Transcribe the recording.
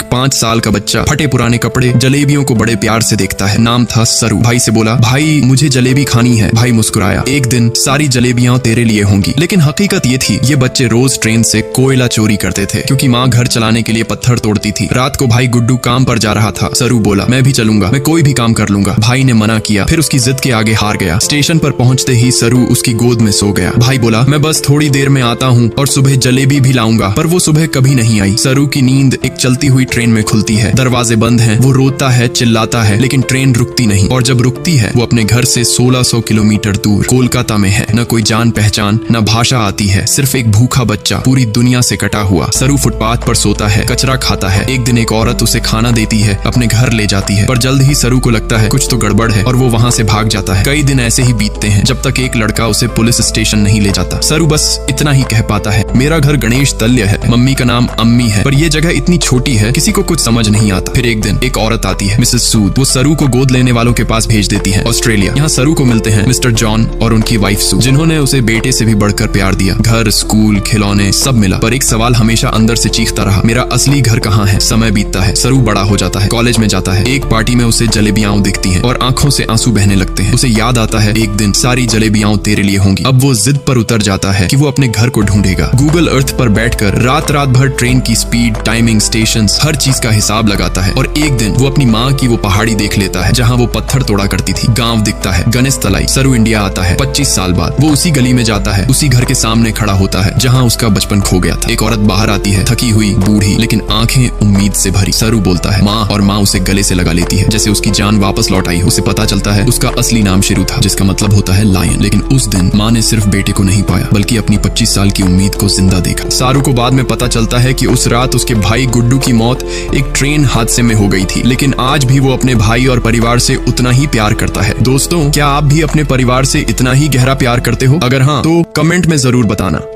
5 साल का बच्चा फटे पुराने कपड़े जलेबियों को बड़े प्यार से देखता है। नाम था सरू। भाई से बोला, भाई मुझे जलेबी खानी है। भाई मुस्कुराया, एक दिन सारी जलेबियां तेरे लिए होंगी। लेकिन हकीकत ये थी, ये बच्चे रोज ट्रेन से कोयला चोरी करते थे क्योंकि माँ घर चलाने के लिए पत्थर तोड़ती थी। रात को भाई गुड्डू काम पर जा रहा था। सरू बोला, मैं भी चलूंगा, मैं कोई भी काम कर लूंगा। भाई ने मना किया, फिर उसकी जिद के आगे हार गया। स्टेशन पर पहुंचते ही सरू उसकी गोद में सो गया। भाई बोला, मैं बस थोड़ी देर में आता हूँ और सुबह जलेबी भी लाऊंगा। पर वो सुबह कभी नहीं आई। सरू की नींद एक चलती हुई ट्रेन में खुलती है। दरवाजे बंद हैं। वो रोता है, चिल्लाता है, लेकिन ट्रेन रुकती नहीं। और जब रुकती है, वो अपने घर से 1600 किलोमीटर दूर कोलकाता में है। न कोई जान पहचान, न भाषा आती है, सिर्फ एक भूखा बच्चा पूरी दुनिया से कटा हुआ। सरू फुटपाथ पर सोता है, कचरा खाता है। एक दिन एक औरत उसे खाना देती है, अपने घर ले जाती है। पर जल्द ही सरू को लगता है कुछ तो गड़बड़ है और वो वहाँ से भाग जाता है। कई दिन ऐसे ही बीतते हैं जब तक एक लड़का उसे पुलिस स्टेशन नहीं ले जाता। सरू बस इतना ही कह पाता है, मेरा घर गणेश तल्य है, मम्मी का नाम अम्मी है, पर ये जगह इतनी छोटी है किसी को कुछ समझ नहीं आता। फिर एक दिन एक औरत आती है, मिसेस सूद। वो सरू को गोद लेने वालों के पास भेज देती है, ऑस्ट्रेलिया। यहाँ सरू को मिलते हैं मिस्टर जॉन और उनकी वाइफ सू, जिन्होंने उसे बेटे से भी बढ़कर प्यार दिया। घर, स्कूल, खिलौने सब मिला, पर एक सवाल हमेशा अंदर से चीखता रहा, मेरा असली घर कहाँ है। समय बीतता है, सरू बड़ा हो जाता है, कॉलेज में जाता है। एक पार्टी में उसे जलेबियां दिखती हैं और आंखों से आंसू बहने लगते हैं। उसे याद आता है, एक दिन सारी जलेबियां तेरे लिए होंगी। अब वो जिद पर उतर जाता है कि वो अपने घर को ढूंढेगा। गूगल अर्थ पर बैठकर रात रात भर ट्रेन की स्पीड, टाइमिंग, स्टेशंस, हर चीज का हिसाब लगाता है। और एक दिन वो अपनी माँ की वो पहाड़ी देख लेता है जहाँ वो पत्थर तोड़ा करती थी। गांव दिखता है, गणेश तलाई। सरू इंडिया आता है 25 साल बाद। वो उसी गली में जाता है, उसी घर के सामने खड़ा होता है जहाँ उसका बचपन खो गया था। एक औरत बाहर आती है, थकी हुई, बूढ़ी, लेकिन आंखें उम्मीद से भरी। सरू बोलता है माँ, और माँ उसे गले से लगा लेती है जैसे उसकी जान वापस लौट आई हो। उसे पता चलता है उसका असली नाम शिरू था, जिसका मतलब होता है लायन। लेकिन उस दिन माँ ने सिर्फ बेटे को नहीं पाया, बल्कि अपनी 25 साल की उम्मीद को जिंदा देखा। सारू को बाद में पता चलता है कि उस रात उसके भाई गुड्डू की मौत एक ट्रेन हादसे में हो गई थी। लेकिन आज भी वो अपने भाई और परिवार से उतना ही प्यार करता है। दोस्तों, क्या आप भी अपने परिवार से इतना ही गहरा प्यार करते हो? अगर हाँ, तो कमेंट में जरूर बताना।